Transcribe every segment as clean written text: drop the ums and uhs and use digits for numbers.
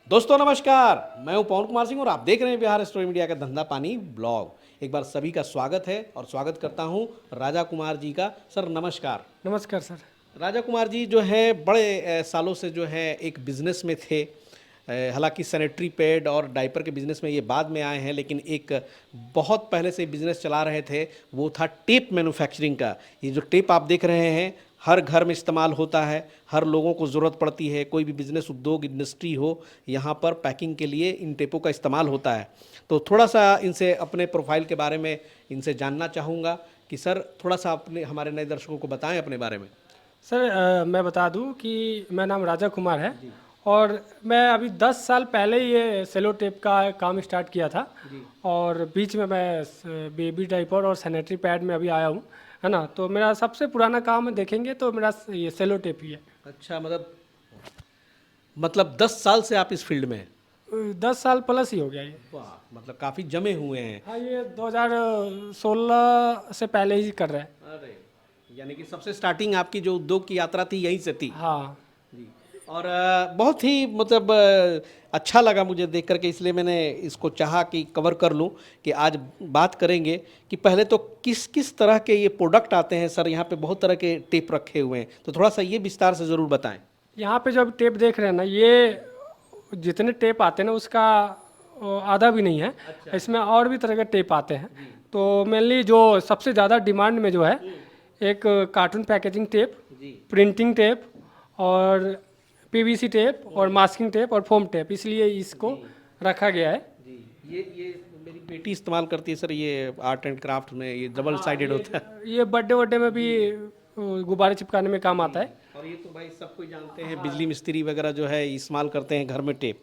दोस्तों नमस्कार, मैं हूं पवन कुमार सिंह और आप देख रहे हैं बिहार स्टोरी मीडिया का धंधा पानी ब्लॉग। एक बार सभी का स्वागत है और स्वागत करता हूं राजा कुमार जी का। सर नमस्कार। नमस्कार सर। राजा कुमार जी जो है बड़े सालों से जो है एक बिजनेस में थे। हालांकि सैनिटरी पैड और डायपर के बिजनेस में ये बाद में आए हैं, लेकिन एक बहुत पहले से बिजनेस चला रहे थे, वो था टेप मैन्युफैक्चरिंग का। ये जो टेप आप देख रहे हैं हर घर में इस्तेमाल होता है, हर लोगों को ज़रूरत पड़ती है। कोई भी बिजनेस उद्योग इंडस्ट्री हो, यहाँ पर पैकिंग के लिए इन टेपों का इस्तेमाल होता है। तो थोड़ा सा इनसे अपने प्रोफाइल के बारे में इनसे जानना चाहूँगा कि सर थोड़ा सा अपने हमारे नए दर्शकों को बताएं अपने बारे में। सर मैं बता दूं कि मेरा नाम राजा कुमार है और मैं अभी 10 साल पहले ये सेलो टेप का काम स्टार्ट किया था। और बीच में मैं बेबी डायपर और सैनिटरी पैड में अभी आया हूँ, है ना। तो मेरा सबसे पुराना काम देखेंगे तो मेरा ये सेलो टेप ही है। अच्छा, मतलब 10 साल से आप इस फील्ड में हैं। 10 साल प्लस ही हो गया ये। वाह, मतलब काफ़ी जमे हुए हैं। हाँ, ये 2016 से पहले ही कर रहे हैं। अरे, यानी कि सबसे स्टार्टिंग आपकी जो उद्योग की यात्रा थी यहीं से थी। हाँ जी। और बहुत ही मतलब अच्छा लगा मुझे देख करके, इसलिए मैंने इसको चाहा कि कवर कर लूं कि आज बात करेंगे कि पहले तो किस किस तरह के ये प्रोडक्ट आते हैं। सर यहाँ पे बहुत तरह के टेप रखे हुए हैं, तो थोड़ा सा ये विस्तार से ज़रूर बताएं। यहाँ पे जो अभी टेप देख रहे हैं ना, ये जितने टेप आते हैं ना उसका आधा भी नहीं है। इसमें और भी तरह के टेप आते हैं। तो मेनली जो सबसे ज़्यादा डिमांड में जो है, एक कार्टून पैकेजिंग टेप, जी प्रिंटिंग टेप और पीवीसी टेप और मास्किंग टेप और फोम टेप, इसलिए इसको रखा गया है। जी। ये मेरी बेटी इस्तेमाल करती है सर, ये आर्ट एंड क्राफ्ट में ये डबल साइडेड होता है। ये बर्थडे वर्डे में भी गुब्बारे चिपकाने में काम आता है। और ये तो भाई सब कोई जानते हैं, बिजली मिस्त्री वगैरह जो है इस्तेमाल करते हैं घर में टेप।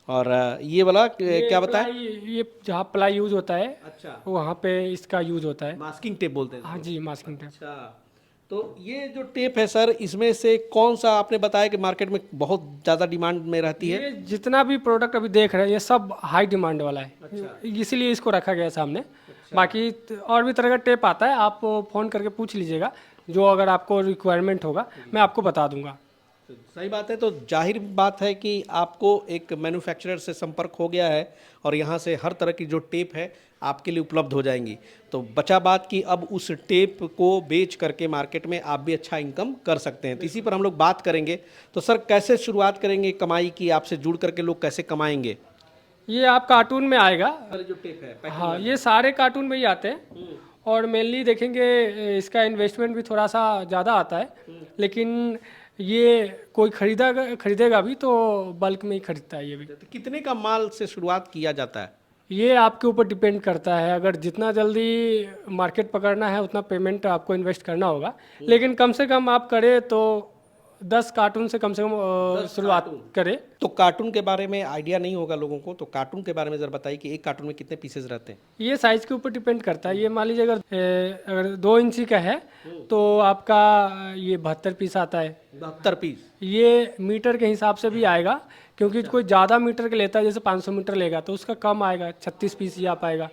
और ये वाला क्या बताएं। ये जहाँ प्लाई यूज होता है अच्छा, वहाँ पे इसका यूज होता है। मास्किंग टेप बोलते हैं हाँ इसको। जी, मास्किंग टेप। अच्छा, तो ये जो टेप है सर, इसमें से कौन सा आपने बताया कि मार्केट में बहुत ज़्यादा डिमांड में रहती है। ये जितना भी प्रोडक्ट अभी देख रहे हैं ये सब हाई डिमांड वाला है। अच्छा। इसीलिए इसको रखा गया है सामने। बाकी और भी तरह का टेप आता है, आप फ़ोन करके पूछ लीजिएगा, जो अगर आपको रिक्वायरमेंट होगा मैं आपको बता दूंगा। तो सही बात है। तो जाहिर बात है कि आपको एक मैन्युफैक्चरर से संपर्क हो गया है और यहाँ से हर तरह की जो टेप है आपके लिए उपलब्ध हो जाएंगी। तो बचा बात कि अब उस टेप को बेच करके मार्केट में आप भी अच्छा इनकम कर सकते हैं, तो इसी पर हम लोग बात करेंगे। तो सर कैसे शुरुआत करेंगे कमाई की, आपसे जुड़ करके लोग कैसे कमाएंगे। ये आप कार्टून में आएगा। सर जो टेप है पैकिंग हाँ, वाली। ये सारे कार्टून में ही आते हैं। और मेनली देखेंगे इसका इन्वेस्टमेंट भी थोड़ा सा ज़्यादा आता है, लेकिन ये कोई खरीदेगा भी तो बल्क में ही खरीदता है ये भी। तो कितने का माल से शुरुआत किया जाता है। ये आपके ऊपर डिपेंड करता है, अगर जितना जल्दी मार्केट पकड़ना है उतना पेमेंट आपको इन्वेस्ट करना होगा। लेकिन कम से कम आप करें तो 10 कार्टून से कम 10 शुरुआत कार्टून। करें। तो कार्टून के बारे में आइडिया नहीं होगा लोगों को, तो कार्टून के बारे में ज़रा बताइए कि एक कार्टून में कितने पीसेज रहते हैं। ये साइज के ऊपर डिपेंड करता है। ये मान लीजिए अगर 2 इंची का है तो आपका ये 72 पीस आता है। 72 पीस। ये मीटर के हिसाब से भी आएगा, क्योंकि कोई ज़्यादा मीटर के लेता है, जैसे 500 मीटर लेगा तो उसका कम आएगा, 36 पीस ही आ पाएगा।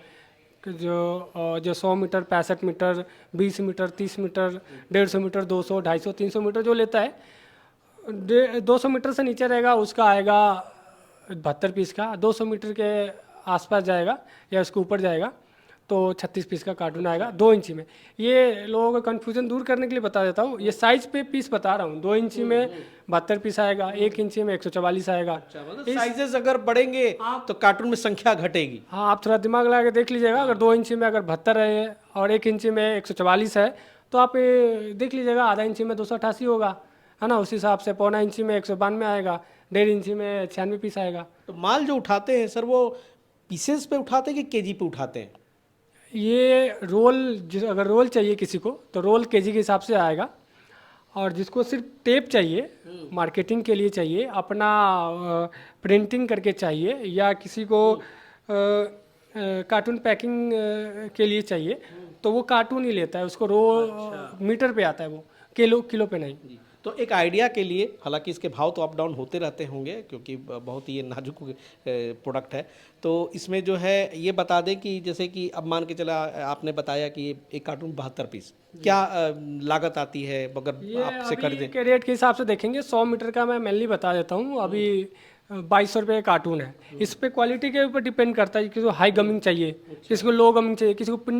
कि जो 100 metre, 65 metre, 20 metre, 30 metre, 150 metre, 200, 250, 300 metre जो लेता है, 200 मीटर से नीचे रहेगा उसका आएगा 72 पीस का। 200 मीटर के आसपास जाएगा या उसके ऊपर जाएगा तो 36 पीस का कार्टून आएगा 2 इंची में। ये लोगों का कन्फ्यूजन दूर करने के लिए बता देता हूँ, ये साइज पे पीस बता रहा हूँ। 2 इंची में 72 पीस आएगा, 1 इंची में 144 आएगा। अच्छा, मतलब साइजेस अगर बढ़ेंगे तो कार्टून में संख्या घटेगी। हाँ, आप थोड़ा दिमाग लगा के देख लीजिएगा। अगर 2 इंची में अगर 72 है और 1 इंची में 144 है तो आप देख लीजिएगा, आधा इंची में 288 होगा, है ना। उस हिसाब से पौना इंची में 192 आएगा, 1.5 इंची में 96 पीस आएगा। तो माल जो उठाते हैं सर, वो पीसेस पे उठाते हैं कि केजी पे उठाते हैं। ये अगर रोल चाहिए किसी को तो रोल केजी के हिसाब से आएगा। और जिसको सिर्फ टेप चाहिए, मार्केटिंग के लिए चाहिए, अपना प्रिंटिंग करके चाहिए, या किसी को कार्टून पैकिंग के लिए चाहिए, तो वो कार्टून ही लेता है। उसको मीटर पे आता है, वो किलो पे नहीं। जी। तो एक आइडिया के लिए, हालांकि इसके भाव तो अप डाउन होते रहते होंगे क्योंकि बहुत ही ये नाजुक प्रोडक्ट है, तो इसमें जो है ये बता दें कि जैसे कि अब मान के चला आपने बताया कि एक कार्टून 72 पीस, क्या लागत आती है अगर ये आपसे अभी खरीदें। के रेट के हिसाब से देखेंगे। 100 मीटर का मैं मेनली बता देता हूँ। अभी ₹2200 कार्टून है। इस पे क्वालिटी के ऊपर डिपेंड करता है, किसी को हाई गमिंग चाहिए, किसी को लो गमिंग चाहिए, किसी को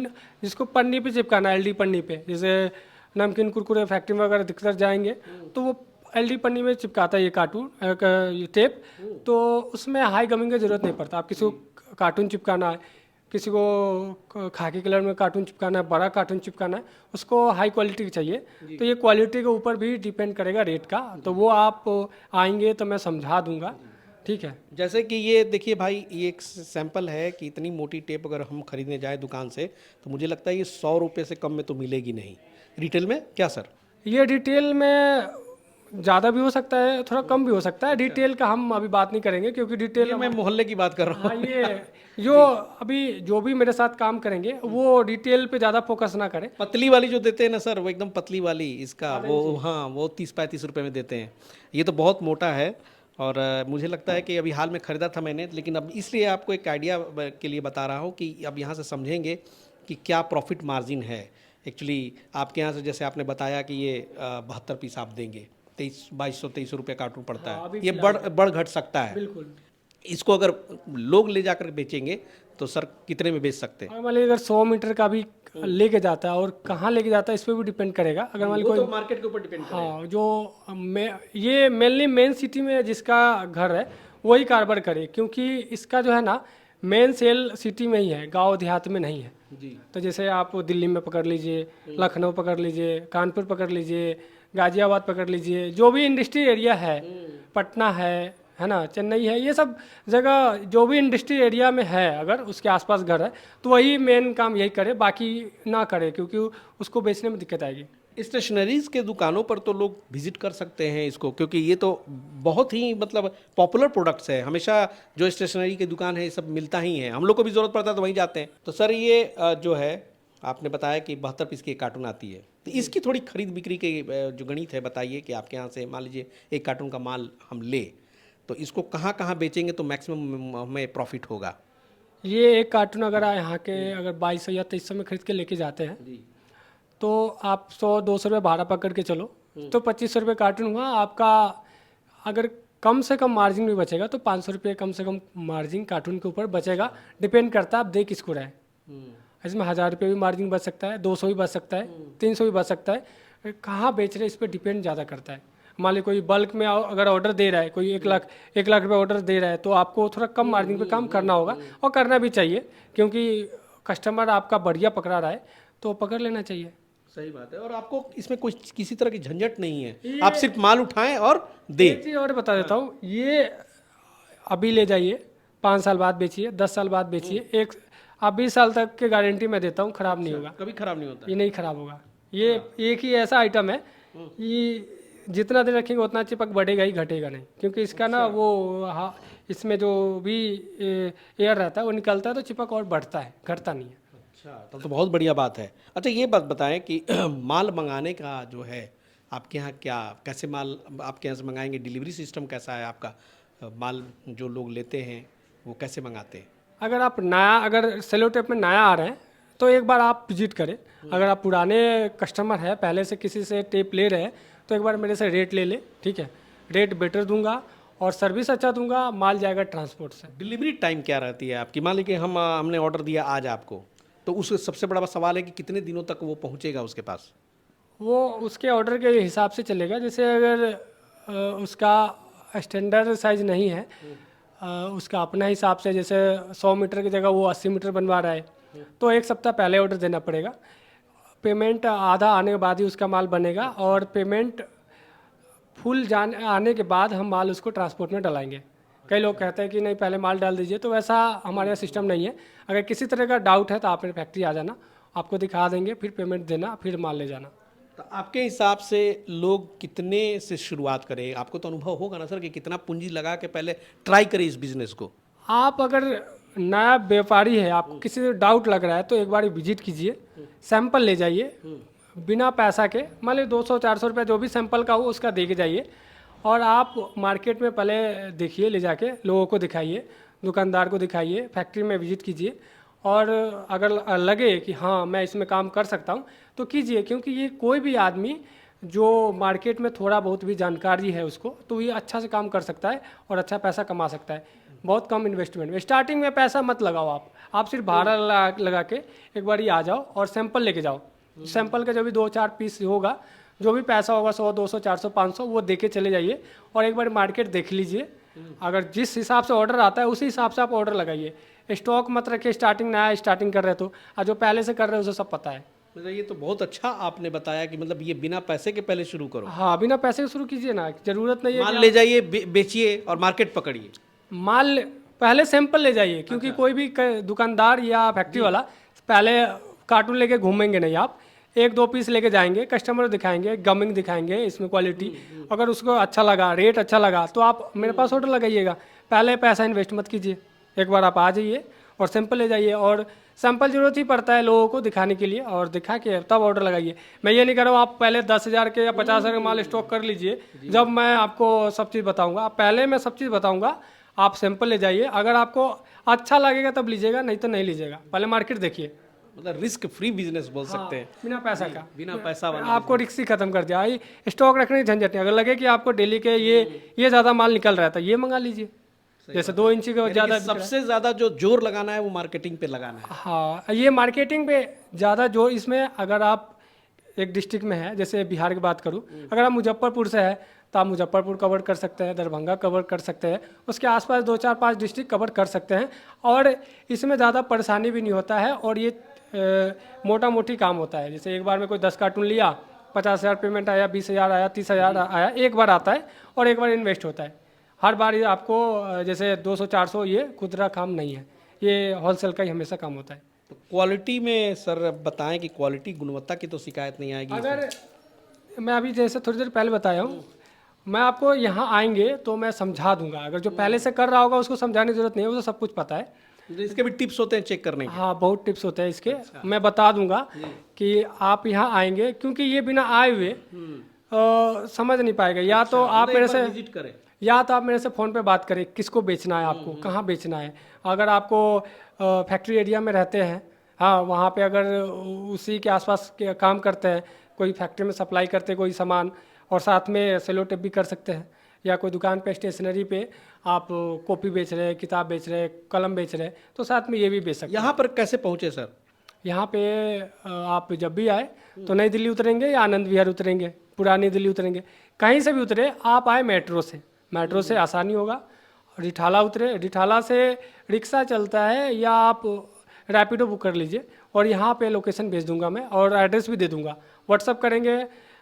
जिसको पन्नी पे चिपकाना है, एलडी पन्नी पे, जैसे नमकीन कुरकुरे फैक्ट्री में अगर दिखकर जाएंगे तो वो एलडी पन्नी में चिपकाता है ये कार्टून ये टेप, तो उसमें हाई गमिंग की ज़रूरत नहीं पड़ता। आप किसी को कार्टून चिपकाना है, किसी को खाकी कलर में कार्टून चिपकाना है, बड़ा कार्टून चिपकाना है, उसको हाई क्वालिटी की चाहिए, तो ये क्वालिटी के ऊपर भी डिपेंड करेगा रेट का। तो वो आप आएंगे तो मैं समझा दूंगा, ठीक है। जैसे कि ये देखिए भाई, ये एक सैंपल है कि इतनी मोटी टेप अगर हम खरीदने जाए दुकान से तो मुझे लगता है ये 100 रुपये से कम में तो मिलेगी नहीं। रिटेल में क्या सर? ये डिटेल में ज़्यादा भी हो सकता है, थोड़ा कम भी हो सकता है। डिटेल का हम अभी बात नहीं करेंगे, क्योंकि डिटेल ये मैं मोहल्ले की बात कर रहा हूँ। हाँ, ये जो अभी जो भी मेरे साथ काम करेंगे वो डिटेल पे ज़्यादा फोकस ना करें। पतली वाली जो देते हैं ना सर, वो एकदम पतली वाली, इसका वो हाँ वो 30-35 रुपये में देते हैं। ये तो बहुत मोटा है। और मुझे लगता है कि अभी हाल में ख़रीदा था मैंने, लेकिन अब इसलिए आपको एक आइडिया के लिए बता रहा हूँ कि अब यहाँ से समझेंगे कि क्या प्रॉफिट मार्जिन है। एक्चुअली आपके यहाँ से जैसे आपने बताया कि ये 72 पीस आप देंगे, 2200-2300 रुपये कार्टून पड़ता हाँ, है। अभी ये बढ़ घट सकता है। बिल्कुल। इसको अगर लोग ले जाकर बेचेंगे तो सर कितने में बेच सकते हैं? और मान लीजिए अगर 100 मीटर का भी लेके जाता है और कहाँ लेके जाता है इस पर भी डिपेंड करेगा। अगर मान लीजिए वो कोई तो मार्केट के ऊपर डिपेंड करेगा। हाँ, ये मेनली मेन सिटी में जिसका घर है वही कारोबार करे, क्योंकि इसका जो है ना मेन सेल सिटी में ही है, गांव देहात में नहीं है। जी। तो जैसे आप दिल्ली में पकड़ लीजिए, लखनऊ पकड़ लीजिए, कानपुर पकड़ लीजिए, गाजियाबाद पकड़ लीजिए, जो भी इंडस्ट्री एरिया है, पटना है ना, चेन्नई है, ये सब जगह जो भी इंडस्ट्री एरिया में है, अगर उसके आसपास घर है तो वही मेन काम यही करे, बाकी ना करे, क्योंकि उसको बेचने में दिक्कत आएगी। स्टेशनरीज के दुकानों पर तो लोग विजिट कर सकते हैं इसको, क्योंकि ये तो बहुत ही मतलब पॉपुलर प्रोडक्ट्स है। हमेशा जो स्टेशनरी की दुकान है ये सब मिलता ही है, हम लोग को भी ज़रूरत पड़ता है तो वहीं जाते हैं। तो सर ये जो है आपने बताया कि 72 पीस की एक कार्टून आती है, तो इसकी थोड़ी खरीद बिक्री के जो गणित है बताइए कि आपके यहाँ से मान लीजिए एक कार्टून का माल हम ले तो इसको कहाँ कहाँ बेचेंगे तो मैक्सिमम हमें प्रॉफिट होगा? ये एक कार्टून अगर यहाँ के अगर 2200 या 2300 में खरीद के लेके जाते हैं जी। तो आप 100-200 रुपये भाड़ा पकड़ के चलो तो 2500 रुपये कार्टून हुआ आपका। अगर कम से कम मार्जिन भी बचेगा तो 500 रुपये कम से कम मार्जिन कार्टून के ऊपर बचेगा। डिपेंड करता है आप दे किसको रहे। इसमें 1000 रुपये भी मार्जिन बच सकता है, 200 भी बच सकता है, 300 भी बच सकता है। कहाँ बेच रहे इस पर डिपेंड ज़्यादा करता है। मान ली कोई बल्क में अगर ऑर्डर दे रहा है, कोई 1 लाख रुपये ऑर्डर दे रहा है, तो आपको थोड़ा कम मार्जिन पे काम करना होगा, और करना भी चाहिए, क्योंकि कस्टमर आपका बढ़िया पकड़ा रहा है तो पकड़ लेना चाहिए। सही बात है। और आपको इसमें कोई किसी तरह की झंझट नहीं है, आप सिर्फ माल उठाएं और दे। एक चीज़ और बता देता हूँ, ये अभी ले जाइए, 5 साल बाद बेचिए, 10 साल बाद बेचिए, आप 20 साल तक की गारंटी मैं देता हूँ, खराब नहीं होगा, कभी खराब नहीं होता। ये नहीं खराब होगा। ये एक ही ऐसा आइटम है ये जितना दिन रखेंगे उतना चिपक बढ़ेगा ही, घटेगा नहीं, क्योंकि इसका ना वो इसमें जो भी एयर रहता है वो निकलता है तो चिपक और बढ़ता है, घटता नहीं है। अच्छा, तब तो बहुत बढ़िया बात है। अच्छा ये बात बताएं कि माल मंगाने का जो है आपके यहाँ कैसे माल आपके यहाँ से मंगाएंगे? डिलीवरी सिस्टम कैसा है आपका? माल जो लोग लेते हैं वो कैसे मंगाते हैं? अगर आप अगर सेलो टेप में नया आ रहे हैं तो एक बार आप विजिट करें। अगर आप पुराने कस्टमर हैं, पहले से किसी से टेप ले रहे हैं, तो एक बार मेरे से रेट ले ले, ठीक है। रेट बेटर दूंगा और सर्विस अच्छा दूंगा, माल जाएगा ट्रांसपोर्ट से। डिलीवरी टाइम क्या रहती है आपकी? मान लीजिए कि हमने ऑर्डर दिया आज आपको, तो उस सबसे बड़ा सवाल है कि कितने दिनों तक वो पहुँचेगा उसके पास? वो उसके ऑर्डर के हिसाब से चलेगा। जैसे अगर उसका स्टैंडर्ड साइज नहीं है, उसका अपना हिसाब से, जैसे 100 मीटर की जगह वो 80 मीटर बनवा रहा है, तो 1 सप्ताह पहले ऑर्डर देना पड़ेगा। पेमेंट आधा आने के बाद ही उसका माल बनेगा, और पेमेंट फुल आने के बाद हम माल उसको ट्रांसपोर्ट में डलाएंगे। कई लोग कहते हैं कि नहीं पहले माल डाल दीजिए, तो वैसा हमारे यहाँ सिस्टम नहीं है। अगर किसी तरह का डाउट है तो आप मेरे फैक्ट्री आ जाना, आपको दिखा देंगे, फिर पेमेंट देना, फिर माल ले जाना। तो आपके हिसाब से लोग कितने से शुरुआत करें? आपको तो अनुभव होगा ना सर कि कितना पूंजी लगा के पहले ट्राई करें इस बिजनेस को। आप अगर नया व्यापारी है, आपको किसी से डाउट लग रहा है, तो एक बार विजिट कीजिए, सैंपल ले जाइए बिना पैसा के। मान लीजिए 200-400 रुपये जो भी सैंपल का हो उसका दे के जाइए, और आप मार्केट में पहले देखिए, ले जाके लोगों को दिखाइए, दुकानदार को दिखाइए, फैक्ट्री में विजिट कीजिए, और अगर लगे कि हाँ मैं इसमें काम कर सकता हूँ तो कीजिए। क्योंकि ये कोई भी आदमी जो मार्केट में थोड़ा बहुत भी जानकारी है उसको, तो ये अच्छा से काम कर सकता है और अच्छा पैसा कमा सकता है। बहुत कम इन्वेस्टमेंट में, स्टार्टिंग में पैसा मत लगाओ आप सिर्फ भाड़ा लगा के एक बार ही आ जाओ और सैंपल लेके जाओ। सैंपल का जो भी 2-4 पीस होगा, जो भी पैसा होगा 100, 200, 400, 500 वो दे के चले जाइए और एक बार मार्केट देख लीजिए। अगर जिस हिसाब से ऑर्डर आता है उसी हिसाब से आप ऑर्डर लगाइए। स्टॉक मत रखिए स्टार्टिंग नया स्टार्टिंग कर रहे तो, और जो पहले से कर रहे हैं उसे सब पता है। मतलब ये तो बहुत अच्छा आपने बताया कि मतलब ये बिना पैसे के पहले शुरू करो, हाँ, बिना पैसे के शुरू कीजिए ना, जरूरत नहीं है माल ले जाइए, बेचिए और मार्केट पकड़िए। माल पहले सैंपल ले जाइए, क्योंकि कोई भी दुकानदार या फैक्ट्री वाला पहले कार्टून लेके घूमेंगे नहीं। आप 1-2 पीस लेके जाएंगे, कस्टमर दिखाएंगे, गमिंग दिखाएंगे, इसमें क्वालिटी अगर उसको अच्छा लगा, रेट अच्छा लगा तो आप मेरे पास ऑर्डर लगाइएगा। पहले पैसा इन्वेस्ट मत कीजिए, एक बार आप आ जाइए और सैंपल ले जाइए। और सैंपल जरूरत ही पड़ता है लोगों को दिखाने के लिए, और दिखा के तब ऑर्डर लगाइए। मैं ये नहीं कर रहा हूँ आप पहले 10,000 के या 50,000 के माल स्टॉक कर लीजिए, जब मैं आपको सब चीज़ बताऊँगा। पहले मैं सब चीज़ बताऊँगा, आप सैंपल ले जाइए, अगर आपको अच्छा लगेगा तब लीजिएगा, नहीं तो नहीं लीजिएगा। पहले मार्केट देखिए। मतलब रिस्क फ्री बिजनेस बोल सकते हैं, बिना पैसा का, बिना पैसा वाला। आपको रिक्स ही खत्म कर दिया। ये स्टॉक रखने की झंझट नहीं। अगर लगे कि आपको डेली के ये ज़्यादा माल निकल रहा है तो ये मंगा लीजिए। जैसे 2 इंची का ज़्यादा सबसे ज़्यादा जो जोर लगाना है वो मार्केटिंग पे लगाना है। हाँ, ये मार्केटिंग पे ज़्यादा जो इसमें, अगर आप एक डिस्ट्रिक्ट में है, जैसे बिहार की बात करूँ, अगर आप मुजफ्फरपुर से है तो आप मुजफ्फरपुर कवर कर सकते हैं, दरभंगा कवर कर सकते हैं, उसके आसपास 2-4-5 डिस्ट्रिक्ट कवर कर सकते हैं। और इसमें ज़्यादा परेशानी भी नहीं होता है, और ये मोटा मोटी काम होता है। जैसे एक बार में कोई 10 कार्टून लिया, 50,000 पेमेंट आया, 20,000 आया, 30,000 आया, एक बार आता है और एक बार इन्वेस्ट होता है। हर बार ये आपको जैसे 200-400, ये खुदरा काम नहीं है, ये होलसेल का ही हमेशा काम होता है। तो क्वालिटी में सर बताएं कि क्वालिटी, गुणवत्ता की तो शिकायत नहीं आएगी। अगर मैं अभी जैसे थोड़ी देर पहले बताया हूँ, मैं आपको यहाँ आएंगे तो मैं समझा दूंगा। अगर जो पहले से कर रहा होगा उसको समझाने की जरूरत नहीं है, वो तो सब कुछ पता है। इसके भी टिप्स होते हैं चेक करने के। हाँ, बहुत टिप्स होते हैं इसके। मैं बता दूंगा कि आप यहाँ आएंगे, क्योंकि ये बिना आए हुए समझ नहीं पाएगा। या तो आप मेरे से विजिट करें, या तो आप मेरे से फ़ोन पे बात करें, किसको बेचना है आपको, कहाँ बेचना है। अगर आपको फैक्ट्री एरिया में रहते हैं, हाँ, वहाँ पे अगर उसी के आसपास के काम करते हैं, कोई फैक्ट्री में सप्लाई करते हैं कोई सामान, और साथ में सेलो टेप भी कर सकते हैं, या कोई दुकान पे स्टेशनरी पे आप कॉपी बेच रहे हैं, किताब बेच रहे हैं, कलम बेच रहे हैं, तो साथ में ये भी बेच सकते हैं। यहाँ पर कैसे पहुँचे सर? यहाँ पे आप जब भी आए तो नई दिल्ली उतरेंगे या आनंद विहार उतरेंगे, पुरानी दिल्ली उतरेंगे, कहीं से भी उतरे आप आए मेट्रो से आसानी होगा। रिठाला उतरे, रिठाला से रिक्शा चलता है या आप रैपिडो बुक कर लीजिए, और यहाँ पे लोकेशन भेज दूंगा मैं, और एड्रेस भी दे दूंगा। व्हाट्सअप करेंगे,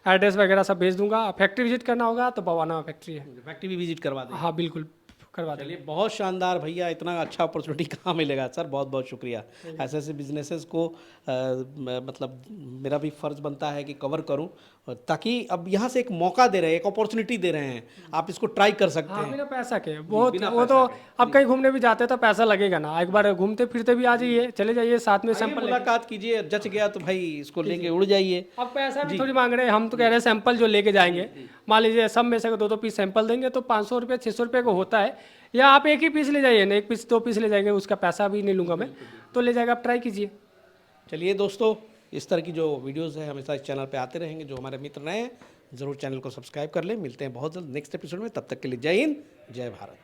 एड्रेस वगैरह सब भेज दूंगा। फैक्ट्री विजिट करना होगा तो बवाना फैक्ट्री है, फैक्ट्री भी विजिट करवा दें। हाँ बिल्कुल करवा देंगे। चलिए, बहुत शानदार भैया, इतना अच्छा अपॉर्चुनिटी कहाँ मिलेगा सर, बहुत बहुत शुक्रिया। ऐसे ऐसे बिजनेसेस को मतलब मेरा भी फ़र्ज़ बनता है कि कवर करूं, ताकि अब यहाँ से एक मौका दे रहे हैं, एक अपॉर्चुनिटी दे रहे हैं, आप इसको ट्राई कर सकते हाँ, हैं। बिना पैसा के वो तो अब कहीं घूमने भी जाते हैं तो पैसा लगेगा ना, एक बार घूमते फिरते भी आ जाइए, चले जाइए, साथ में सैंपल मुलाकात कीजिए, जच गया तो भाई इसको लेके उड़ जाइए। अब पैसा भी थोड़ी मांग रहे हैं, हम तो कह रहे हैं सैंपल जो लेके जाएंगे, मान लीजिए सब में से 2-2 पीस सैंपल देंगे तो 500 रुपये 600 रुपये को होता है। या आप एक ही पीस ले जाइए ना, 1 पीस 2 पीस ले जाएंगे, उसका पैसा भी नहीं लूँगा मैं, तो ले जाएगा, आप ट्राई कीजिए। चलिए दोस्तों, इस तरह की जो वीडियोस है हमेशा इस चैनल पे आते रहेंगे। जो हमारे मित्र नए हैं ज़रूर चैनल को सब्सक्राइब कर लें। मिलते हैं बहुत जल्द नेक्स्ट एपिसोड में, तब तक के लिए जय हिंद, जय भारत।